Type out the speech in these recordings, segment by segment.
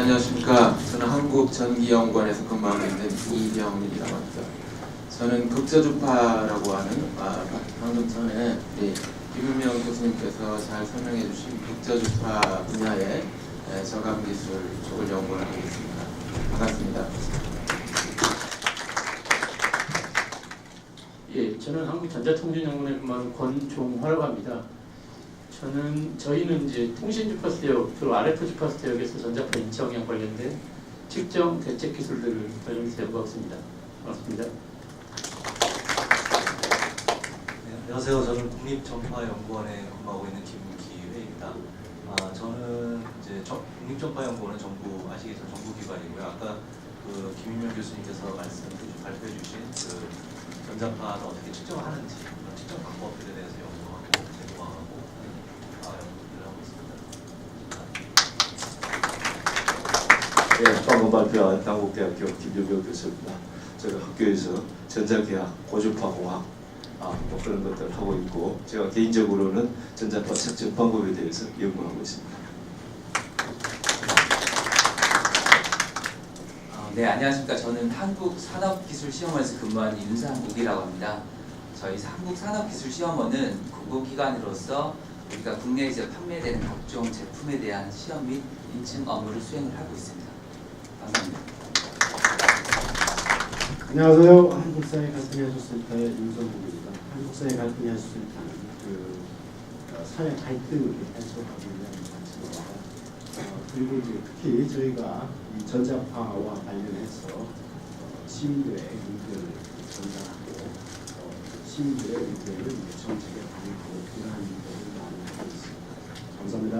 안녕하십니까. 저는 한국전기연구원에서 근무하고 있는 이병민이라고 합니다. 저는 극저주파라고 하는 방금 전에 김윤명 교수님께서 잘 설명해 주신 극저주파 분야의 저감기술 쪽을 연구를 하고 있습니다. 반갑습니다. 예, 저는 한국전자통신연구원에 근무하는 권종화라고 합니다. 저희는 이제 통신주파수대역, 주로 RF 주파수대역에서 전자파 인체영향 관련된 측정 대책 기술들을 관련해서 연구하고 있습니다. 반갑습니다. 네, 안녕하세요. 저는 국립전파연구원에 근무하고 있는 김기회입니다. 저는 이제 국립전파연구원은 정부 아시겠지만 정부기관이고요. 아까 김윤명 교수님께서 발표해 주신 전자파를 어떻게 측정하는지 그런 측정 방법들에 대해서 연구하고 제공하고 연구를 하고 있습니다. 네, 방금 발표한 당국대학교 김윤명 교수입니다. 제가 학교에서 전자계학, 고주파공학 뭐 그런 것들을 하고 있고, 제가 개인적으로는 전자파 측정 방법에 대해서 연구하고 있습니다. 네, 안녕하십니까. 저는 한국산업기술시험원에서 근무하는 윤상욱이라고 합니다. 저희 한국산업기술시험원은 공공기관으로서 우리가 국내에서 판매되는 각종 제품에 대한 시험 및 인증 업무를 수행을 하고 있습니다. 감사합니다. 안녕하세요. 한국사회 갈등이 해소센터의 윤성국입니다. 한국사회 갈등이 해소센터는 사회 갈등을 해소하고 있는 단체입니다. 그리고 이제 특히 저희가 이 전자파와 관련해서 시민들의 의견을 전달하고 시민들의 의견을 정책에 반영하고 이러한 일들을 많이 하고 있습니다. 감사합니다.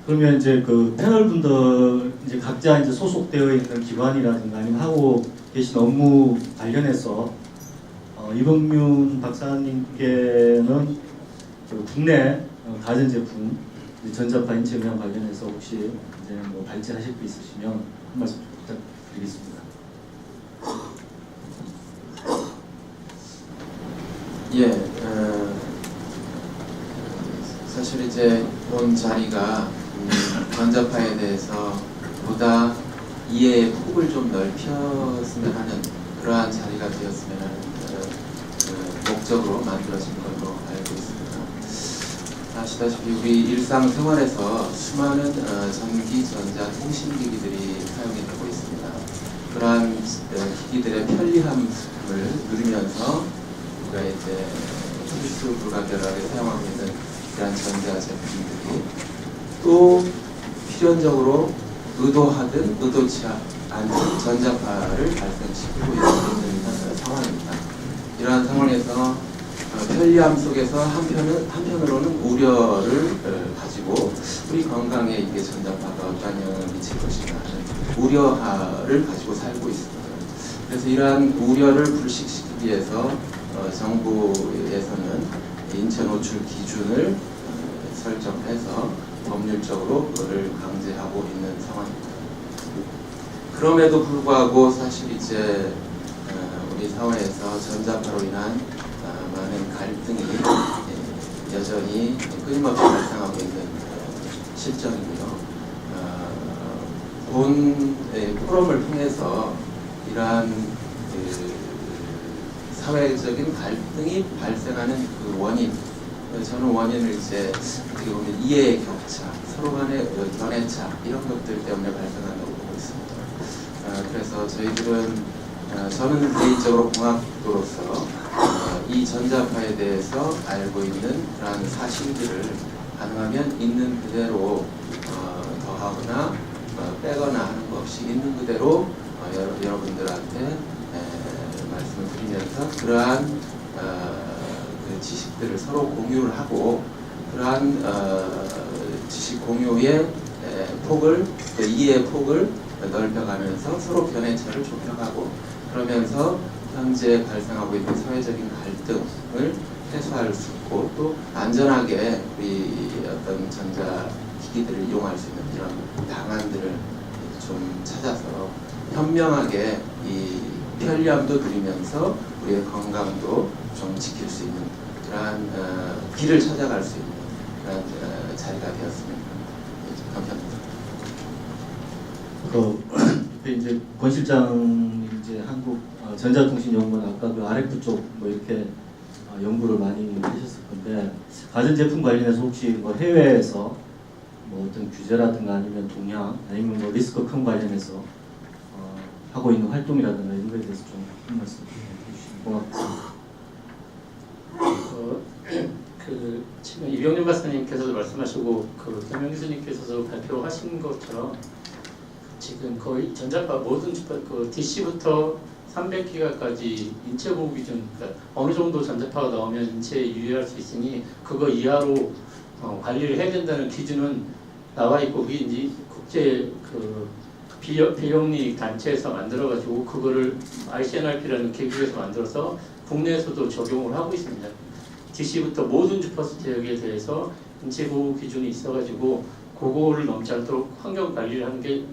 그러면 이제 그 패널 분들 이제 각자 이제 소속되어 있는 기관이라든가 아니면 하고 계신 업무 관련해서 이범윤 박사님께는 국내 가전제품 전자파 인체 영향 관련해서 혹시 이제 뭐 발전하실 게 있으시면 한 말씀 부탁드리겠습니다. 예, 사실 이제 본 자리가 전자파에 대해서 보다 이해의 폭을 좀 넓혔으면 하는 그러한 자리가 되었으면 하는 목적으로 만들어진 걸로 알고 있습니다. 아시다시피 우리 일상생활에서 수많은 전기, 전자, 통신기기들이 사용이 되고 있습니다. 그러한 기기들의 편리함을 누리면서 우리가 이제 필수 불가결하게 사용하고 있는 이러한 전자 제품들이 또 필연적으로 의도하든 의도치 않은 전자파를 발생시키고 있는 상황입니다. 이러한 상황에서 편리함 속에서 한편으로는 우려를 가지고 우리 건강에 이게 전자파가 어떤 영향을 미칠 것인가 하는 우려를 가지고 살고 있습니다. 그래서 이러한 우려를 불식시키기 위해서 정부에서는 인체 노출 기준을 설정해서 법률적으로 그거를 강제하고 있는 상황입니다. 그럼에도 불구하고 사실 이제 우리 사회에서 전자파로 인한 많은 갈등이 여전히 끊임없이 발생하고 있는 실정이고요. 본 포럼을 통해서 이러한 사회적인 갈등이 발생하는 그 원인, 저는 원인을 이제 어떻게 보면 이해의 격차, 서로 간의 견해차 이런 것들 때문에 발생한다고 보고 있습니다. 그래서 저희들은 저는 개인적으로 공학도로서 이 전자파에 대해서 알고 있는 그러한 사실들을 가능하면 있는 그대로 더하거나 빼거나 하는 것 없이 있는 그대로 여러분들한테 말씀을 드리면서 그러한 그 지식들을 서로 공유를 하고 그러한 지식 공유의 폭을 이해의 폭을 넓혀가면서 서로 견해차를 좁혀가고 그러면서 현재 발생하고 있는 사회적인 갈등을 해소할 수 있고 또 안전하게 우리 어떤 전자기기들을 이용할 수 있는 이런 방안들을 좀 찾아서 현명하게 이 편리함도 누리면서 우리의 건강도 좀 지킬 수 있는 그러한 길을 찾아갈 수 있는 그런 자리가 되었습니다. 네, 감사합니다. 이제 권 실장 이제 한국 전자통신연구원 아까 그 RF 쪽 뭐 이렇게 연구를 많이 하셨을 건데 가전제품 관련해서 혹시 뭐 해외에서 뭐 어떤 규제라든가 아니면 동향 아니면 뭐 리스크 큰 관련해서 하고 있는 활동이라든가 이런 거에 대해서 좀 한 말씀 해주시면 고맙습니다. 그 지금 이병렬 박사님께서도 말씀하시고 그 김영 교수님께서도 발표하신 것처럼 지금 거의 전자파 모든 그 DC부터 300기가까지 인체 보호 기준, 그러니까 어느 정도 전자파가 나오면 인체에 유의할 수 있으니 그거 이하로 관리를 해야 된다는 기준은 나와 있고 그게 이제 국제 그 비영리 단체에서 만들어가지고 그거를 ICNRP라는 계급에서 만들어서 국내에서도 적용을 하고 있습니다. DC부터 모든 주파수 대역에 대해서 인체 보호 기준이 있어가지고 그거를 넘지 않도록 환경 관리를 하는 게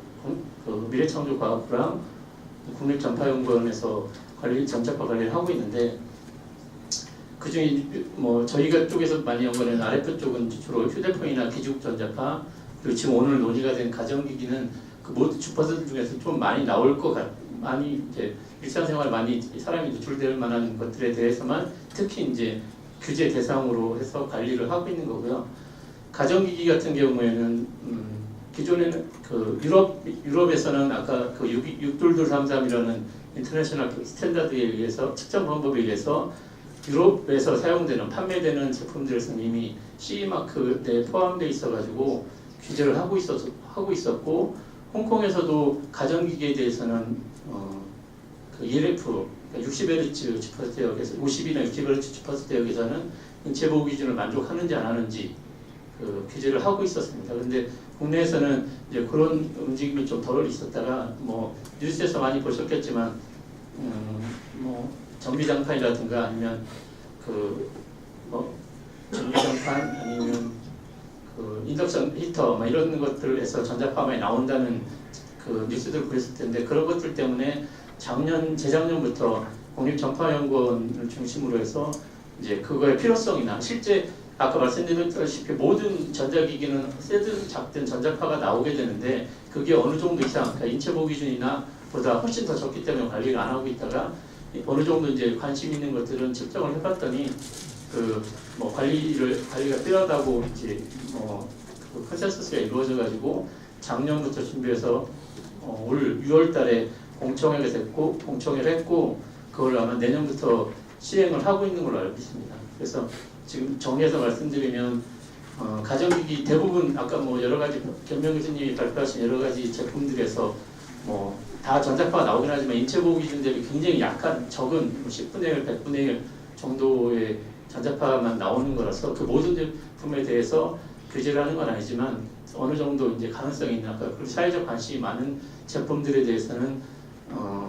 그 미래창조과학부랑 국립전파연구원에서 전자파 관리를 하고 있는데 그중에 뭐 저희가 쪽에서 많이 연구하는 RF 쪽은 주로 휴대폰이나 기죽 전자파 그리고 지금 오늘 논의가 된 가정기기는 그 모든 주파수들 중에서 좀 많이 나올 것 많이 이제 일상생활 많이 사람이 노출될 만한 것들에 대해서만 특히 이제 규제 대상으로 해서 관리를 하고 있는 거고요. 가정기기 같은 경우에는 기존에는 그 유럽에서는 아까 그 62233이라는 인터내셔널 스탠다드에 의해서 측정 방법에 의해서 유럽에서 사용되는 판매되는 제품들에서는 이미 CE 마크에 포함되어 있어가지고 규제를 하고 있었고 홍콩에서도 가전기기에 대해서는 그 ELF 60Hz 주파수 대역에서 50이나 60Hz 주파수 대역에서는 인체 보호 기준을 만족하는지 안 하는지 그 규제를 하고 있었습니다. 그런데 국내에서는 이제 그런 움직임이 좀 덜 있었다가 뭐 뉴스에서 많이 보셨겠지만 뭐 전기장판이라든가 아니면 그 뭐 전기장판 아니면 그 인덕션 히터 뭐 이런 것들에서 전자파가 나온다는 그 뉴스들 보셨을 텐데 그런 것들 때문에 재작년부터 국립전파연구원을 중심으로 해서 이제 그거의 필요성이나 실제 아까 말씀드렸다시피 모든 전자기기는 세든 작든 전자파가 나오게 되는데 그게 어느 정도 이상 그러니까 인체 보호 기준이나 보다 훨씬 더 적기 때문에 관리를 안 하고 있다가 어느 정도 이제 관심 있는 것들은 측정을 해봤더니 그 뭐 관리가 필요하다고 이제 그 컨센서스가 이루어져 가지고 작년부터 준비해서 올 6월달에 공청회를 했고 그걸 아마 내년부터 시행을 하고 있는 걸로 알고 있습니다. 그래서 지금 정리해서 말씀드리면 가정기기 대부분 아까 뭐 여러 가지 변명 교수님이 발표하신 여러 가지 제품들에서 뭐 다 전자파가 나오긴 하지만 인체 보호 기준 대비 굉장히 약한 적은 10분의 1, 100분의 1 정도의 전자파만 나오는 거라서 그 모든 제품에 대해서 규제를 하는 건 아니지만 어느 정도 이제 가능성이 있는 아까 그리고 사회적 관심이 많은 제품들에 대해서는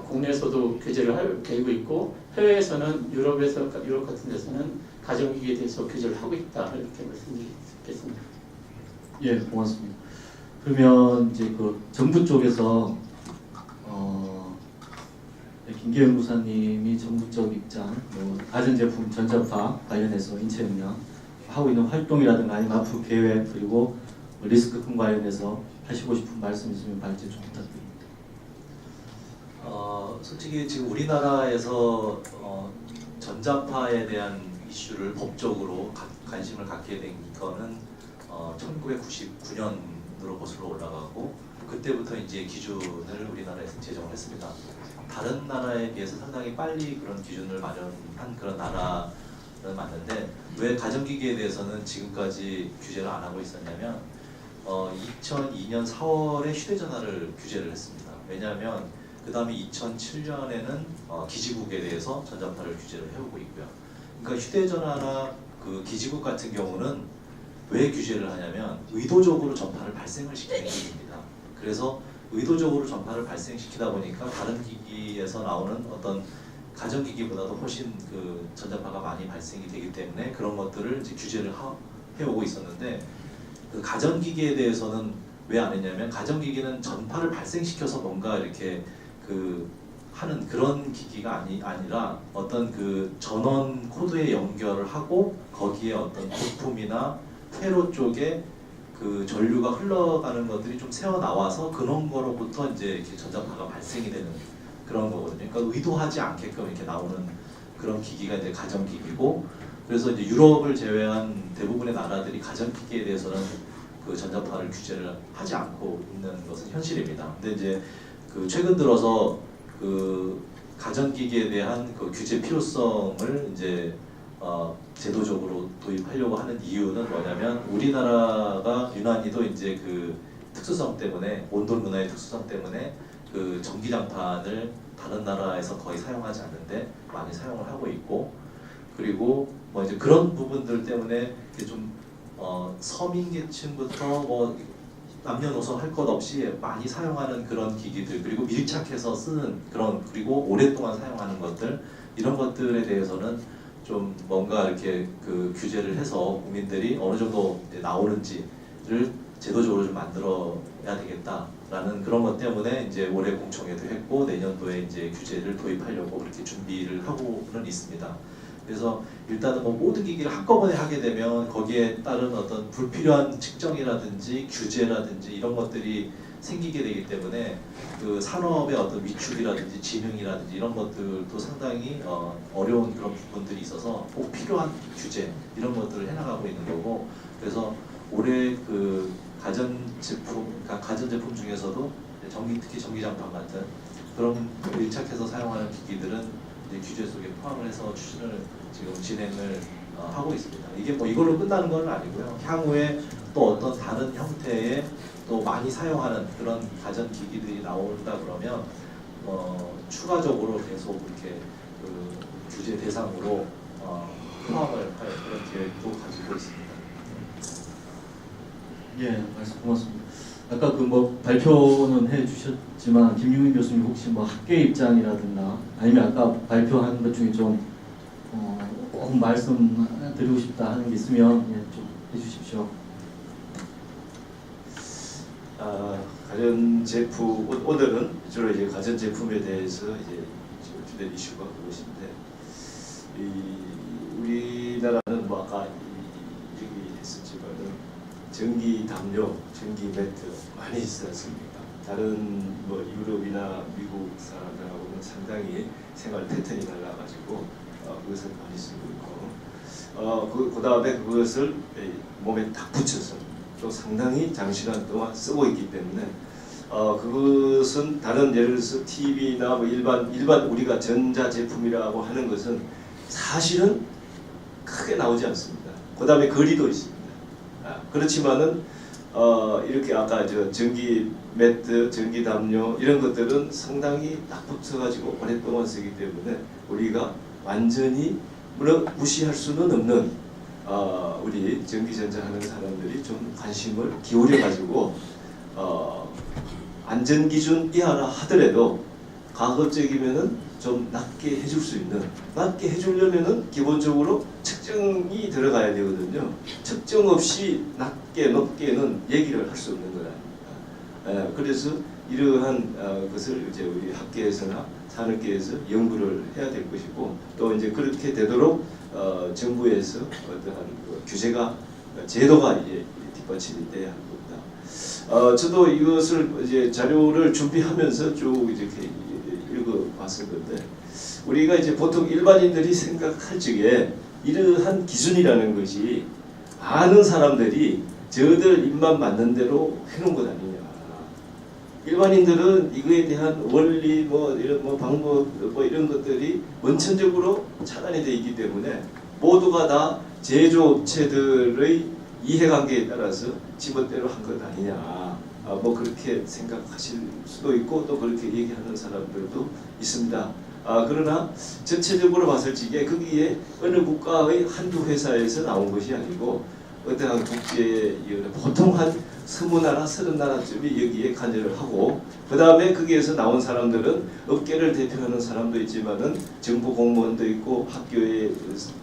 국내에서도 규제를 할 계획이 있고 해외에서는 유럽 같은 데서는 가정기기에 대해서 규제를 하고 있다 이렇게 말씀드리겠습니다. 예, 고맙습니다. 그러면 이제 그 정부 쪽에서 김기현 연구사님이 정부적 입장, 뭐 가전제품 전자파 관련해서 인체 영향 하고 있는 활동이라든가 아니면 앞으로 계획 그리고 리스크 큰 관련해서 하시고 싶은 말씀 있으면 발제 좀 부탁드립니다. 솔직히 지금 우리나라에서 전자파에 대한 이슈를 법적으로 관심을 갖게 된 거는 1999년으로 거슬러 올라가고 그때부터 이제 기준을 우리나라에서 제정을 했습니다. 다른 나라에 비해서 상당히 빨리 그런 기준을 마련한 그런 나라는 맞는데 왜 가전기기에 대해서는 지금까지 규제를 안 하고 있었냐면 2002년 4월에 휴대전화를 규제를 했습니다. 왜냐하면 그 다음에 2007년에는 기지국에 대해서 전자파를 규제를 해오고 있고요. 그러니까 휴대전화나 그 기지국 같은 경우는 왜 규제를 하냐면 의도적으로 전파를 발생을 시키는 기기입니다. 그래서 의도적으로 전파를 발생시키다 보니까 다른 기기에서 나오는 어떤 가전기기보다도 훨씬 그 전자파가 많이 발생이 되기 때문에 그런 것들을 이제 규제를 해오고 있었는데 그 가전기기에 대해서는 왜 안 했냐면 가전기기는 전파를 발생시켜서 뭔가 이렇게 그 하는 그런 기기가 아니라 어떤 그 전원 코드에 연결을 하고 거기에 어떤 부품이나 회로 쪽에 그 전류가 흘러가는 것들이 좀 새어 나와서 그런 거로부터 이제 이렇게 전자파가 발생이 되는 그런 거거든요. 그러니까 의도하지 않게끔 이렇게 나오는 그런 기기가 이제 가전기기고, 그래서 이제 유럽을 제외한 대부분의 나라들이 가전기기에 대해서는 그 전자파를 규제를 하지 않고 있는 것은 현실입니다. 근데 이제 그 최근 들어서 그 가전기기에 대한 그 규제 필요성을 이제 제도적으로 도입하려고 하는 이유는 뭐냐면, 우리나라가 유난히도 이제 그 특수성 때문에, 온돌 문화의 특수성 때문에 그 전기장판을 다른 나라에서 거의 사용하지 않는데 많이 사용을 하고 있고, 그리고 뭐 이제 그런 부분들 때문에 좀 서민 계층부터 뭐 남녀노소 할 것 없이 많이 사용하는 그런 기기들, 그리고 밀착해서 쓰는 그런, 그리고 오랫동안 사용하는 것들, 이런 것들에 대해서는 좀 뭔가 이렇게 그 규제를 해서 국민들이 어느 정도 이제 나오는지를 제도적으로 좀 만들어야 되겠다라는 그런 것 때문에 이제 올해 공청회도 했고, 내년도에 이제 규제를 도입하려고 그렇게 준비를 하고는 있습니다. 그래서 일단은 뭐 모든 기기를 한꺼번에 하게 되면 거기에 따른 어떤 불필요한 측정이라든지 규제라든지 이런 것들이 생기게 되기 때문에 그 산업의 어떤 위축이라든지 진흥이라든지 이런 것들도 상당히 어려운 그런 부분들이 있어서 꼭 필요한 규제 이런 것들을 해나가고 있는 거고, 그래서 올해 그 가전제품, 그러니까 가전제품 중에서도 특히 전기장판 같은 그런 밀착해서 사용하는 기기들은 규제 속에 포함을 해서 추진을 지금 진행을 하고 있습니다. 이게 뭐 이걸로 끝나는 건 아니고요. 향후에 또 어떤 다른 형태의 또 많이 사용하는 그런 가전 기기들이 나온다 그러면 추가적으로 계속 이렇게 그 규제 대상으로 포함을 할 그런 계획도 가지고 있습니다. 예, 말씀 고맙습니다. 아까 그 뭐 발표는 해주셨지만 김용인 교수님 혹시 뭐 학계 입장이라든가 아니면 아까 발표한 것 중에 좀 꼭 말씀드리고 싶다 하는 게 있으면 좀 해주십시오. 가전 제품, 오늘은 주로 이제 가전 제품에 대해서 이제 주된 이슈가 그것인데, 우리나라는 뭐 아까 얘기했었지만은 전기 담요, 전기 매트 많이 있지 않습니까? 다른 뭐 유럽이나 미국 사람들하고는 상당히 생활 패턴이 달라가지고 그것을 많이 쓰고 있고, 그 다음에 그것을 몸에 딱 붙여서 또 상당히 장시간 동안 쓰고 있기 때문에 그것은 다른 예를 들어서 TV나 뭐 일반 우리가 전자 제품이라고 하는 것은 사실은 크게 나오지 않습니다. 그 다음에 거리도 있습니다. 그렇지만은 이렇게 아까 저 전기 매트, 전기 담요 이런 것들은 상당히 딱 붙어가지고 오랫동안 쓰기 때문에 우리가 완전히 물론 무시할 수는 없는 우리 전기전자 하는 사람들이 좀 관심을 기울여가지고 안전기준 이하라 하더라도 가급적이면은 좀 낮게 해줄 수 있는, 낮게 해주려면은 기본적으로 측정이 들어가야 되거든요. 측정 없이 낮게 높게는 얘기를 할 수 없는 거라니까. 그래서 이러한 것을 이제 우리 학계에서나 산업계에서 연구를 해야 될 것이고, 또 이제 그렇게 되도록 정부에서 어떠한 그 규제가 제도가 이제 뒷받침이 돼야 할 겁니다. 저도 이것을 이제 자료를 준비하면서 쭉 이렇게 읽어봤을 건데, 우리가 이제 보통 일반인들이 생각할 적에 이러한 기준이라는 것이 아는 사람들이 저들 입만 맞는 대로 해놓은 것 아니냐. 일반인들은 이거에 대한 원리 뭐 이런 뭐 방법 뭐 이런 것들이 원천적으로 차단이 되어 있기 때문에 모두가 다 제조업체들의 이해관계에 따라서 지멋대로 한 것 아니냐. 뭐 그렇게 생각하실 수도 있고 또 그렇게 얘기하는 사람들도 있습니다. 그러나 전체적으로 봤을 적에 거기에 어느 국가의 한두 회사에서 나온 것이 아니고 어떠한 국제 보통 한 20나라, 30나라쯤이 여기에 관여를 하고, 그 다음에 거기에서 나온 사람들은 업계를 대표하는 사람도 있지만은 정부 공무원도 있고 학교에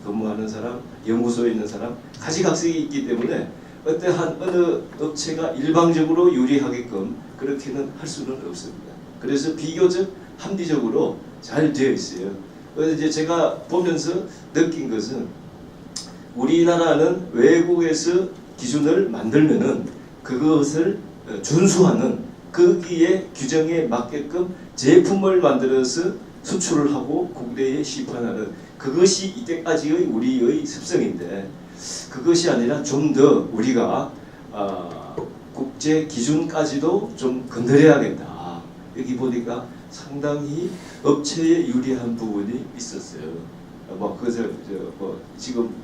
근무하는 사람, 연구소에 있는 사람, 가지각색이 있기 때문에 어떠한 어느 업체가 일방적으로 유리하게끔 그렇게는 할 수는 없습니다. 그래서 비교적 합리적으로 잘 되어 있어요. 그래서 이제 제가 보면서 느낀 것은 우리나라는 외국에서 기준을 만들면은 그것을 준수하는 거기에 규정에 맞게끔 제품을 만들어서 수출을 하고 국내에 시판하는 그것이 이때까지의 우리의 습성인데 그것이 아니라 좀 더 우리가 국제 기준까지도 좀 건드려야겠다. 여기 보니까 상당히 업체에 유리한 부분이 있었어요. 뭐 그것을 지금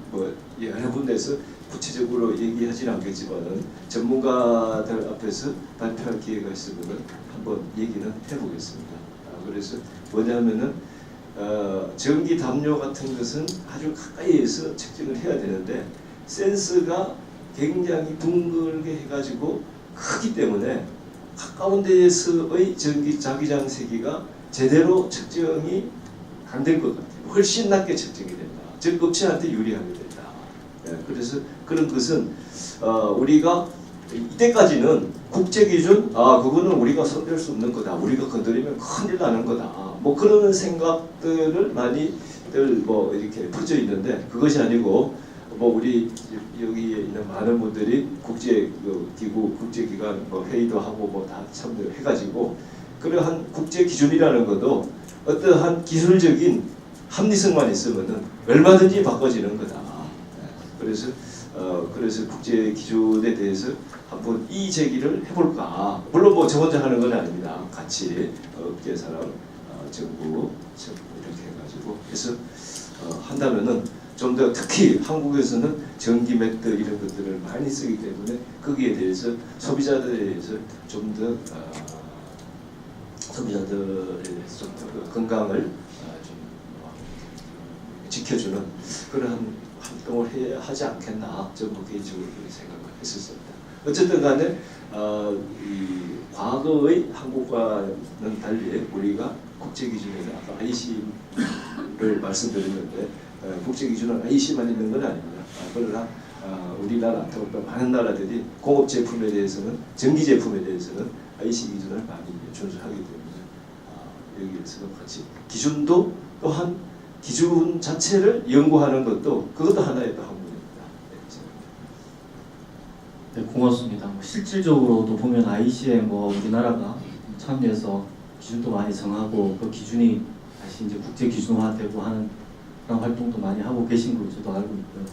여러 군데서 구체적으로 얘기하지는 않겠지만은 전문가들 앞에서 발표할 기회가 있으면은 한번 얘기는 해보겠습니다. 그래서 뭐냐면은 전기 담요 같은 것은 아주 가까이에서 측정을 해야 되는데 센스가 굉장히 둥글게 해가지고 크기 때문에 가까운 데에서의 전기 자기장 세기가 제대로 측정이 안 될 것 같아요. 훨씬 낮게 측정이 된다. 즉 업체한테 유리하게 된다. 그래서 그런 것은 우리가 이때까지는 국제 기준 그거는 우리가 손댈 수 없는 거다. 우리가 건드리면 큰일 나는 거다. 뭐 그런 생각들을 많이들 뭐 이렇게 퍼져 있는데 그것이 아니고 뭐 우리 여기에 있는 많은 분들이 국제 기구, 국제기관 뭐 회의도 하고 뭐 다 참여해가지고 그러한 국제 기준이라는 것도 어떠한 기술적인 합리성만 있으면은 얼마든지 바꿔지는 거다. 그래서 국제 기준에 대해서 한번 이의 제기를 해볼까. 물론 뭐 저 혼자 하는 건 아닙니다. 같이 업계 사람, 정부 이렇게 해가지고 해서 한다면은 좀 더 특히 한국에서는 전기 매트 이런 것들을 많이 쓰기 때문에 거기에 대해서 소비자들에 대해서 좀 더 소비자들에 대해서 좀 더 건강을 좀 지켜주는 그러한 활동을 해야 하지 않겠나 저는 개인적으로 그렇게 생각을 했었습니다. 어쨌든 간에 이 과거의 한국과는 달리 우리가 국제 기준에서 아까 IC를 말씀드렸는데 국제 기준은 IC만 있는 건 아닙니다. 그러나 우리나라 또 많은 나라들이 공업 제품에 대해서는 전기 제품에 대해서는 IC 기준을 많이 준수하기 때문에 여기에서 같이 기준도 또한 기준 자체를 연구하는 것도 그것도 하나의 또 학문입니다. 네, 고맙습니다. 실질적으로도 보면 IC에 뭐 우리나라가 참여해서 기준도 많이 정하고 그 기준이 다시 이제 국제 기준화되고 하는 그런 활동도 많이 하고 계신 걸로 저도 알고 있고요.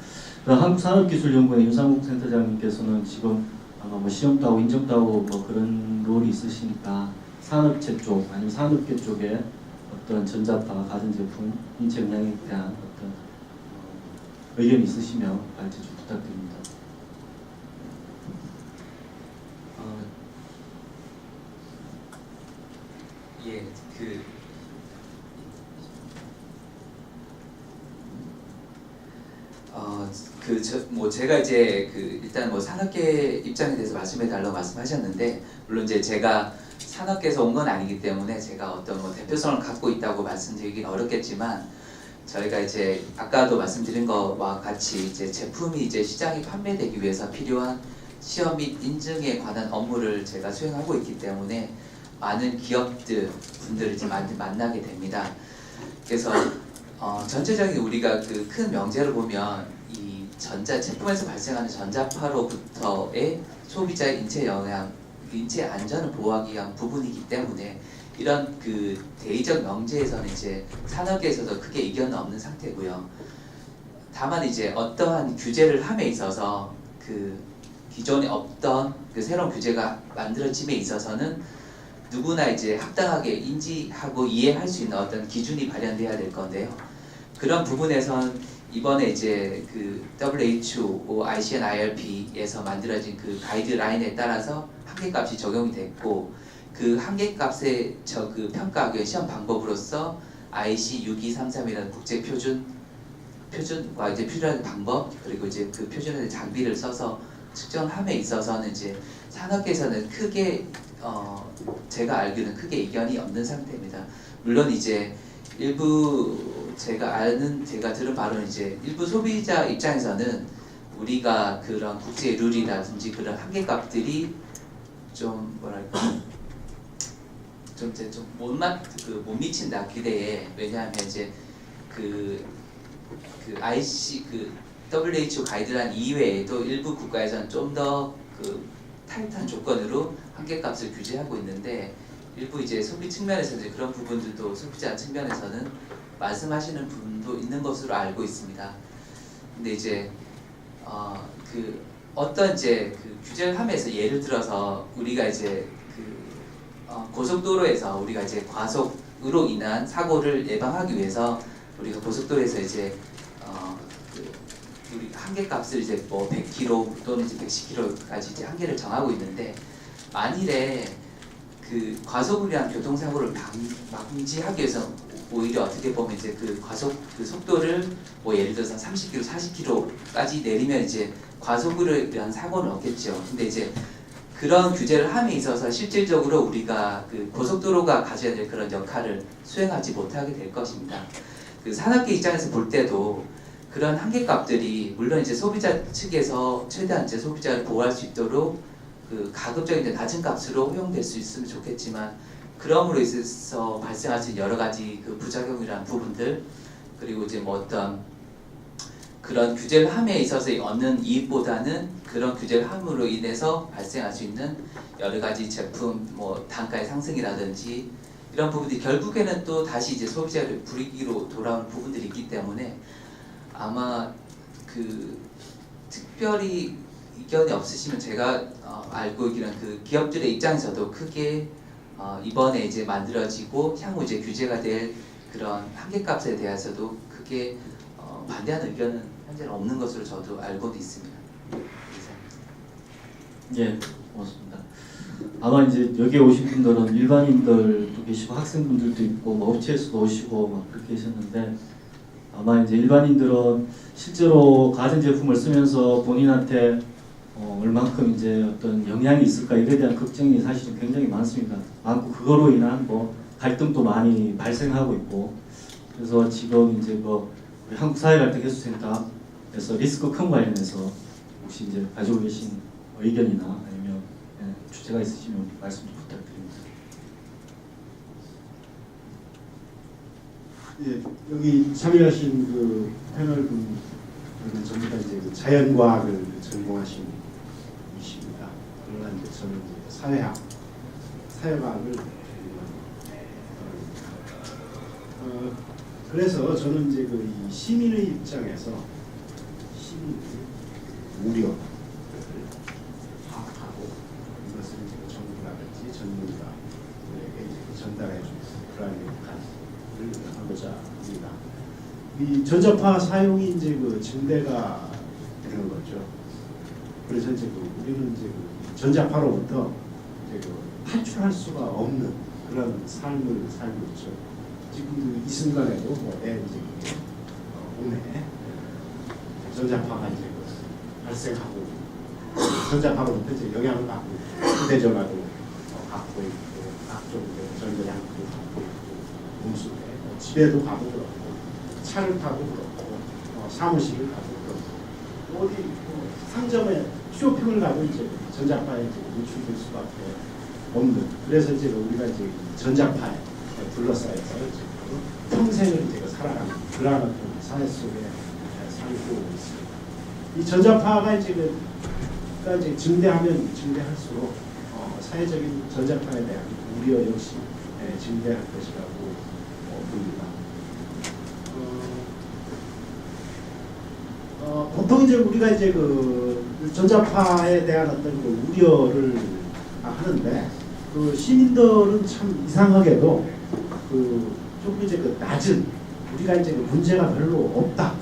한국산업기술연구원 윤상국 센터장님께서는 지금 아마 뭐 시험도 하고 인정도 하고 뭐 그런 롤이 있으시니까 산업체 쪽 아니면 산업계 쪽에 어떤 전자파, 가전제품, 인체 영향에 대한 어떤 의견이 있으시면 발제 좀 부탁드립니다. 예, 제가 이제 일단 뭐 산업계 입장에 대해서 말씀해 달라고 말씀하셨는데 물론 이제 제가 산업계에서 온 건 아니기 때문에 제가 어떤 뭐 대표성을 갖고 있다고 말씀드리긴 어렵겠지만 저희가 이제 아까도 말씀드린 것과 같이 이제 제품이 이제 시장에 판매되기 위해서 필요한 시험 및 인증에 관한 업무를 제가 수행하고 있기 때문에 많은 기업들 분들을 이제 만나게 됩니다. 그래서 전체적인 우리가 그 큰 명제를 보면 이 전자 제품에서 발생하는 전자파로부터의 소비자의 인체 영향, 인체 안전을 보호하기 위한 부분이기 때문에 이런 그 대의적 명제에서는 이제 산업계에서도 크게 이견은 없는 상태고요. 다만 이제 어떠한 규제를 함에 있어서 그 기존에 없던 그 새로운 규제가 만들어짐에 있어서는 누구나 이제 합당하게 인지하고 이해할 수 있는 어떤 기준이 발현돼야 될 건데요. 그런 부분에선 이번에 이제 그 WHO, ICN, IRP에서 만들어진 그 가이드라인에 따라서 한계값이 적용이 됐고 그 한계값의 그 평가하기 시험 방법으로서 IC 6233이라는 국제 표준과 이제 필요한 방법 그리고 이제 그 표준의 장비를 써서 측정함에 있어서는 이제 산업계에서는 크게 제가 알기로는 크게 이견이 없는 상태입니다. 물론 이제 일부 제가 들은 바로는 이제 일부 소비자 입장에서는 우리가 그런 국제 룰이라든지 그런 한계값들이 좀 뭐랄까 좀 못 미친다 기대에. 왜냐하면 이제 그 IC WHO 가이드라인 이외에도 일부 국가에서는 좀 더 그 타이트한 조건으로 한계값을 규제하고 있는데 일부 이제 소비 측면에서 이제 그런 부분들도 소비자 측면에서는 말씀하시는 부분도 있는 것으로 알고 있습니다. 근데 이제 그 어떤 이제 그 규제를 하면서 예를 들어서 우리가 이제 그 고속도로에서 우리가 이제 과속으로 인한 사고를 예방하기 위해서 우리가 고속도로에서 이제 우리 한계값을 이제 뭐 100km 또는 이제 110km까지 이제 한계를 정하고 있는데 만일에 그 과속으로 인한 교통사고를 방지하기 위해서 오히려 어떻게 보면 이제 그 과속 그 속도를 뭐 예를 들어서 30km, 40km까지 내리면 이제 과속으로 인한 사고는 없겠죠. 근데 이제 그런 규제를 함에 있어서 실질적으로 우리가 그 고속도로가 가져야 될 그런 역할을 수행하지 못하게 될 것입니다. 그 산업계 입장에서 볼 때도 그런 한계값들이 물론 이제 소비자 측에서 최대한 이제 소비자를 보호할 수 있도록 그 가급적인 이제 낮은 값으로 허용될 수 있으면 좋겠지만 그럼으로 있어서 발생할 수 있는 여러 가지 그 부작용이라는 부분들 그리고 이제 뭐 어떤 그런 규제를 함에 있어서 얻는 이익보다는 그런 규제를 함으로 인해서 발생할 수 있는 여러 가지 제품 뭐 단가의 상승이라든지 이런 부분들이 결국에는 또 다시 이제 소비자를 불이익으로 돌아오는 부분들이 있기 때문에 아마 그 특별히 의견이 없으시면 제가 알고 있기는 그 기업들의 입장에서도 크게 이번에 이제 만들어지고 향후 이제 규제가 될 그런 한계값에 대해서도 크게 반대하는 의견은 현재는 없는 것으로 저도 알고도 있습니다. 예, 고맙습니다. 아마 이제 여기 오신 분들은 일반인들도 계시고 학생분들도 있고 뭐 업체에서도 오시고 막 그렇게 계셨는데 아마 이제 일반인들은 실제로 가전제품을 쓰면서 본인한테 얼만큼 이제 어떤 영향이 있을까 이에 대한 걱정이 사실은 굉장히 많습니다. 많고 그거로 인한 뭐 갈등도 많이 발생하고 있고 그래서 지금 이제 그 우리 한국사회갈등해소센터에서 리스크 큰 관련해서 혹시 이제 가지고 계신 의견이나 아니면 주제가 있으시면 말씀 좀 부탁드립니다. 예, 여기 참여하신 그 패널 분들은 전부 다 이제 그 자연과학을 전공하신 분이십니다. 그러나 이제 저는 이제 사회과학을 그래서 저는 이제 그 이 시민의 입장에서 시민의 우려를 파악하고 이것을 이제 정부라든지 전문가들에게 이제 전달해 주는 그런 역할을 하고자 합니다. 이 전자파 사용이 이제 그 증대가 되는 거죠. 그래서 이제 우리는 이제 전자파로부터 이제 탈출할 수가 없는 그런 삶을 살고 있죠. 지금 이 순간에도 이제 오늘 전자파가 이제 발생하고 전자파로부터 이제 영향을 받고 휴대전화도 갖고 있고 각종 전자장치도 갖고 있고 몸속에 집에도 가도 그렇고 차를 타도 그렇고 사무실을 가도 그렇고 어디 상점에 쇼핑을 가도 이제 전자파에 이제 노출될 수밖에 없는 그래서 이제 우리가 이제 전자파에 둘러싸여서 이제 평생을 이제 살아가는 그러한 어떤 사회 속에 살고 있습니다. 이 전자파가 이제 그러니까 이제 증대하면 증대할수록 사회적인 전자파에 대한 우려 역시 증대할 것이라고 봅니다. 보통 이제 우리가 이제 그 전자파에 대한 어떤 그 우려를 하는데 그 시민들은 참 이상하게도 그 조금 이제 그 낮은 우리가 이제 그 문제가 별로 없다.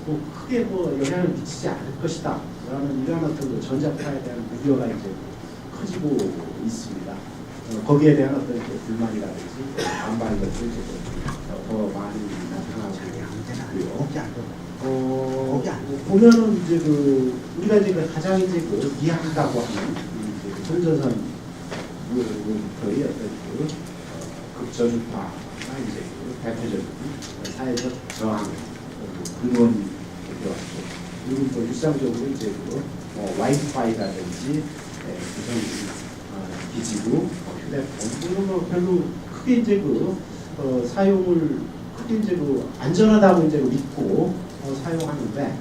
뭐 크게 뭐 영향을 미치지 않을 것이다. 라는 이러한 어떤 그 전자파에 대한 우려가 이제 커지고 있습니다. 거기에 대한 어떤 불만이라든지 반발 것들 더 많이 나타나고 있고요. 보면은 이제 그 우리가 이제 그 가장 이제 그 이해한다고 하는 선전선 거의 어떤 그 극저주파가 이제 그 대표적인 사회적 저항 근원이 되어왔고 그리고 또 일상적으로 이제 그 와이파이라든지 기지국, 휴대폰 이런 거 별로 크게 이제 그 사용을 크게 이제 그 안전하다고 이제 믿고 사용하는데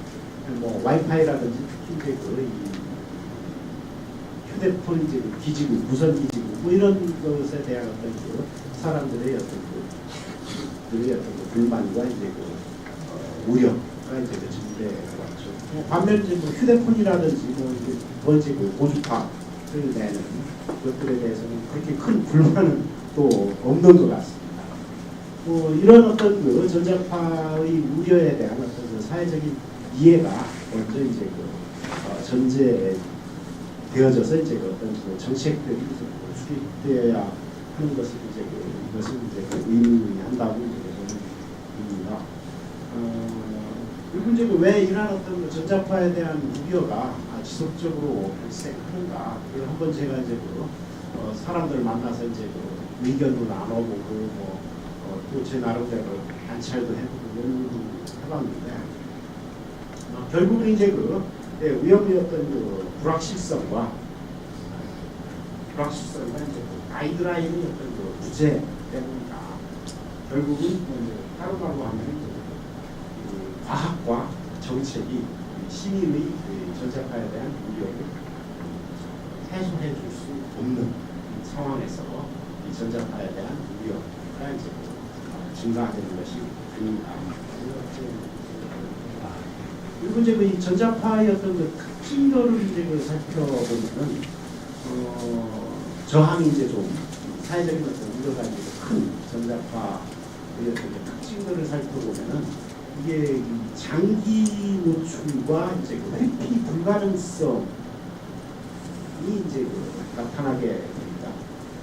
뭐 와이파이라든지 특히 이제 그 휴대폰 이제 그 기지국, 무선 기지국 뭐 이런 것에 대한 어떤 그 사람들의 어떤 그 불만과 이제 그 우려가 이제 그 증대해 왔죠. 반면 이제 뭐 휴대폰이라든지 뭐 이제 더 이제 그 고주파를 내는 것들에 대해서는 그렇게 큰 불만은 또 없는 것 같습니다. 이런 어떤 그 전자파의 우려에 대한 어떤 그 사회적인 이해가 먼저 이제 그 전제되어져서 이제 그 어떤 그 정책들이 수립되어야 하는 것을 이제 이것을 이제 의미한다고 이제 저는 봅니다. 그리고 이제 왜 이러한 어떤 그 전자파에 대한 우려가 지속적으로 발생하는가? 한번 제가 이제 사람들을 만나서 이제 의견도 나눠보고 또 제 나름대로 관찰도 해보고 연구도 해봤는데 결국은 이제 위험의 어떤 그 불확실성과 이제 가이드라인의 어떤 그 부재 때문이다. 결국은 이제 다른 말로 하면 그 과학과 정책이 시민의 전자파에 대한 우려를 해소해 줄 수 없는 상황에서 이 전자파에 대한 우려가 이제 증가되는 것이 아닌가. 그리고 이제 이 전자파의 어떤 그 특징들을 이제 살펴보면은 저항이 이제 좀 사회적인 어떤 우려가 이제 큰 전자파의 어떤 특징들을 살펴보면은 이게 이 장기 노출과 이제 그 회피 불가능성이 이제 나타나게 됩니다.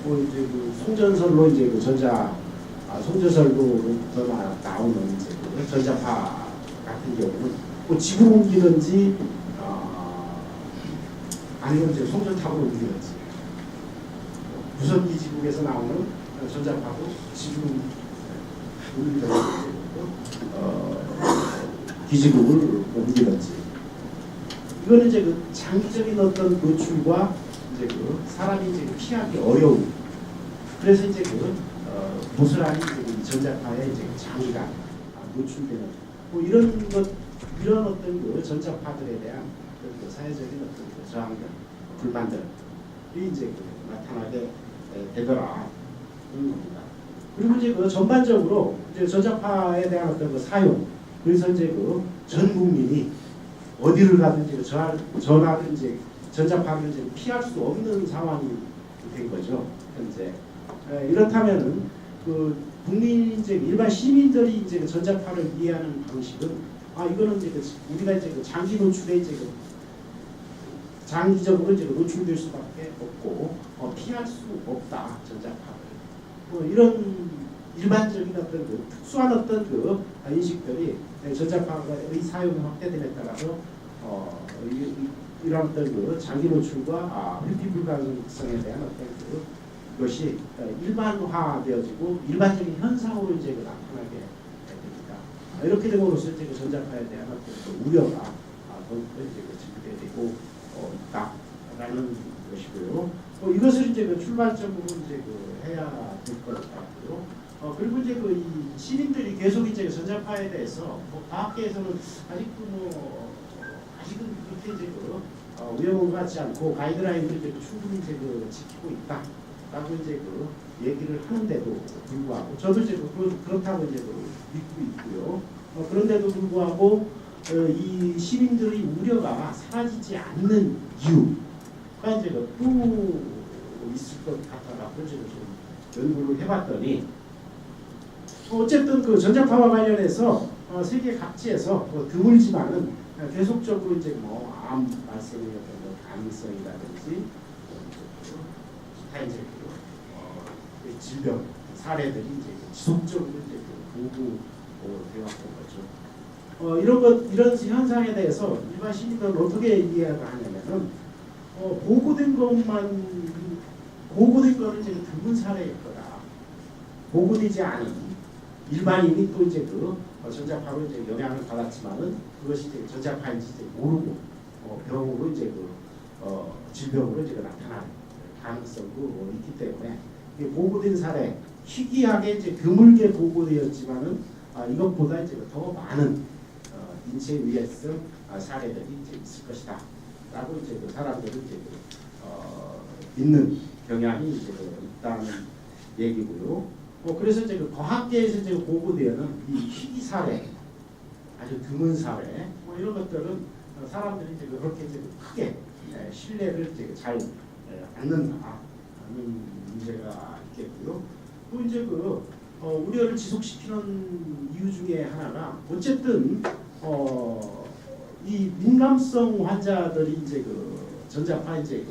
뭐 이제 그 송전설로 이제 그 송전설로부터 나오는 이제 그 전자파 같은 경우는 뭐 집으로 옮기든지 아니면 이제 송전탑으로 옮기든지 무선 기지국에서 나오는 전자파도 집으로 옮기든지 기지국을 옮기든지 이거는 이제 그 장기적인 어떤 노출과 이제 그 사람이 이제 피하기 어려운 그래서 이제 고스란히 이제 전자파에 이제 장기간 노출되는 뭐 이런 어떤 그 전자파들에 대한 그 사회적인 어떤 그 저항들, 불만들이 이제 나타나게 되더라 그런 겁니다. 그리고 이제 전반적으로 이제 전자파에 대한 어떤 그 사용, 그래서 이제 전 국민이 어디를 가든지 전화를 이제 전자파를 이제 피할 수 없는 상황이 된 거죠 현재. 이렇다면은 국민 이제 일반 시민들이 이제 전자파를 이해하는 방식은 이거는 이제 우리가 이제 장기 노출에 이제 장기적으로 이제 노출될 수밖에 없고 피할 수 없다 전자파를. 뭐 이런 일반적인 어떤 특수한 어떤 인식들이 전자파의 사용 확대됨에 따라서 이런 어떤 장기 노출과 회피 불가능성에 대한 어떤 것이 일반화되어지고 일반적인 현상으로 이제 나타나게 됩니다. 이렇게 됨으로써 이제 전자파에 대한 어떤 우려가 더욱더 이제 증대되고 있다라는 것이고요. 이것을 이제 출발점으로 이제 해야 될 것 같고요. 그리고 이제 이 시민들이 계속 이제 전자파에 대해서 과학계에서는 아직은 그렇게 이제 위험한 것 같지 않고 가이드라인을 이제 충분히 이제 지키고 있다라고 이제 얘기를 하는데도 불구하고 저도 이제 그렇다고 이제 믿고 있고요. 그런데도 불구하고 이 시민들의 우려가 사라지지 않는 이유가 이제 또 있을 것 같다라고 이제 좀 연구를 해봤더니 어쨌든 전자파와 관련해서 세계 각지에서 드물지만은 계속적으로 이제 암 발생의 어떤 가능성이라든지 기타 이제 질병 사례들이 이제 지속적으로 이제 보고되어 왔던 거죠. 이런 현상에 대해서 일반 시민들은 어떻게 이해가 하냐면은 보고된 거는 이제 드문 사례일 거다. 보고되지 않은 일반인이 또 이제 전자파로 이제 영향을 받았지만은 그것이 이제 전자파인지 이제 모르고 병으로 이제 질병으로 이제 나타나는 가능성도 있기 때문에 보고된 사례 희귀하게 이제 드물게 보고되었지만은 이것보다 이제 더 많은 인체 위해성 사례들이 이제 있을 것이다. 라고 이제 그 사람들은 이제 믿는 경향이 이제 있다는 얘기고요. 그래서 이제 그 과학계에서 이제 보고되는 이 희귀 사례, 아주 드문 사례, 이런 것들은 사람들이 이제 그렇게 이제 크게 신뢰를 이제 잘 않는다는 문제가 있겠고요. 또 이제 우려를 지속시키는 이유 중에 하나가 어쨌든 이 민감성 환자들이 이제 전자파 이제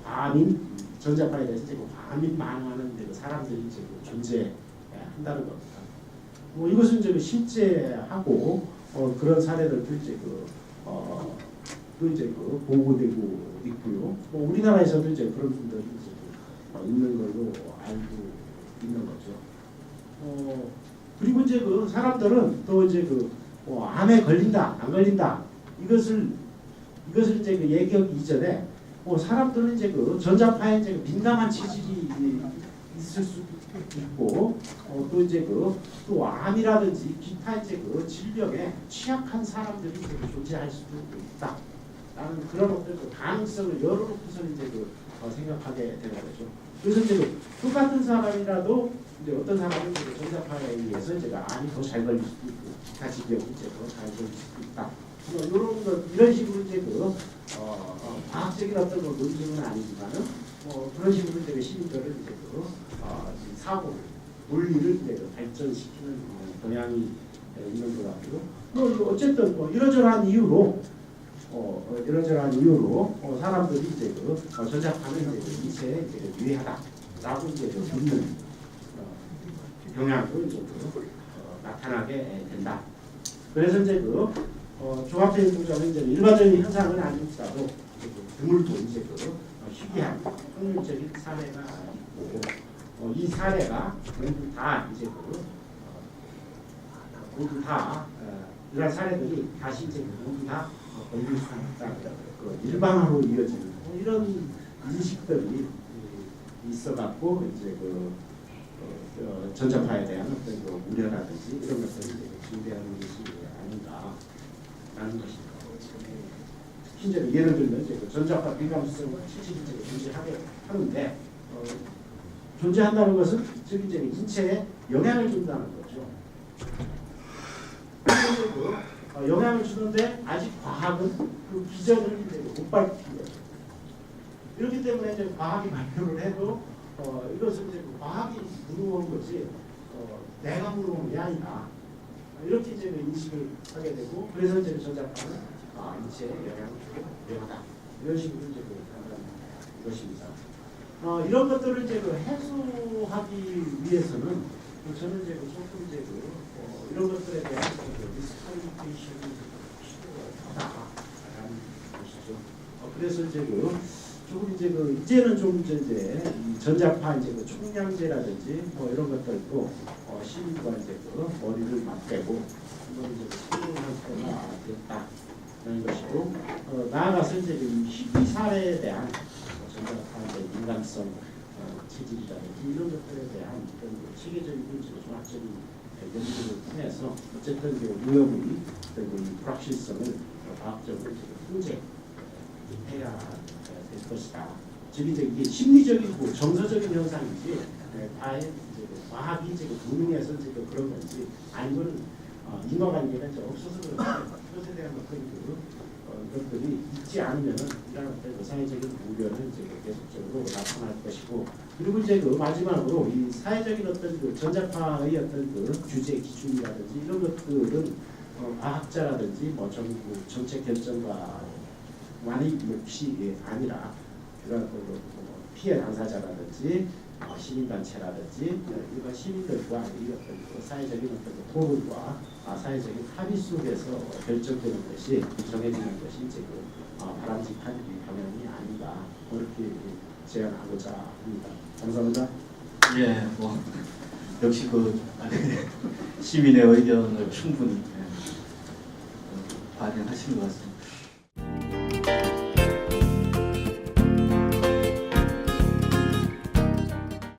과민 전자파에 대해서 이제 과민 반응하는 이제 사람들이 이제 존재한다는 겁니다. 이것은 이제 실제하고 그런 사례들도 이제 또 이제 보고되고 있고요. 우리나라에서도 이제 그런 분들이 이제 있는 걸로 알고 있는 거죠. 그리고 이제 사람들은 또 이제 암에 걸린다, 안 걸린다 이것을 이제 얘기하기 이전에 사람들은 이제 전자파에 이제 민감한 체질이 있을 수도 있고 또 이제 또 암이라든지 기타 이제 질병에 취약한 사람들이 이제 존재할 수도 있다. 라는 그런 어떤 가능성을 열어놓고서 이제 생각하게 되는 거죠. 그래서 이제 똑같은 사람이라도 이제 어떤 사람은 이제 전자파에 의해서 이제 암이 더 잘 걸릴 수도 있고 기타 질병이 이제 더 잘 걸릴 수도 있다. 이런 것 이런 식으로 이제 과학적인 어떤 논증은 아니지만은 그런 식으로 이제 시민들을 이제 사고 논리를 이제 발전시키는 경향이 있는 것 같고요. 어쨌든 이러저러한 이유로 사람들이 이제 전자파는 이제 인체에 이제 유해하다라고 이제 믿는 경향도 이제 나타나게 된다. 그래서 이제 종합적인 통장은 이제 일반적인 현상은 아니더라도 드물고 이제 희귀한 확률적인 사례가 있고 이 사례가 모두 다 이제 모두 다 이런 사례들이 다시 이제 모두 다 걸릴 수 있다. 일반화로 이어지는 이런 인식들이 있어갖고 이제 전자파에 대한 어떤 우려라든지 이런 것들이 증대하는 것이 아닌가라는 것입니다. 특히 이제 예를 들면 이제 전자파 민감성 체질이 존재하게 하는데 존재한다는 것은 즉 이제 인체에 영향을 준다는 거죠. 영향을 주는데 아직 과학은 그 기전을 이제 못 밝힌 거죠. 이렇기 때문에 이제 과학이 발표를 해도 이것은 이제 과학이 물어온 거지 내가 물어온 게 아니다. 이렇게 이제 인식을 하게 되고 그래서 이제 전자파는 인체에 영향을 주고 위험하다. 이런 식으로 이제 판단하는 것입니다. 이런 것들을 이제 해소하기 위해서는 저는 이제 조금 이제 이런 것들에 대한 디스커뮤니케이션이 필요하다라는 것이죠. 그래서 이제 조금 이제 이제는 좀 이제 이 전자파 이제 총량제라든지 이런 것들도 시민과 이제 머리를 맞대고 이걸 이제 설명할 때가 됐다는 것이고 나아가서 이제 이 희귀 사례에 대한 전자파 이제 민감성 체질이라든지 이런 것들에 대한 어떤 체계적인 종합적인 연구를 통해서 어쨌든 위험이 그리고 이 불확실성을 과학적으로 통제해야 될 것이다. 즉 이제 이게 심리적이고 정서적인 현상이지 과연 이제 과학이 이제 분명해서 이제 그런 건지 아니면 인과관계가 이제 없어서 그런 것에 대한 어떤 것들이 있지 않으면은 이런 어떤 사회적인 우려는 이제 계속적으로 나타날 것이고 그리고 이제 마지막으로 이 사회적인 어떤 전자파의 어떤 규제 기준이라든지 이런 것들은 과학자라든지 정부 정책 결정가만의 몫이 아니라 그런 피해 당사자라든지 시민단체라든지 일반 시민들과 이 어떤 사회적인 어떤 토론과 사회적인 합의 속에서 결정되는 것이 정해지는 것이 이제 바람직한 방향이 아닌가 그렇게 제안하고자 합니다. 감사합니다. 예, 역시 시민의 의견을 충분히 반영하신 것 같습니다.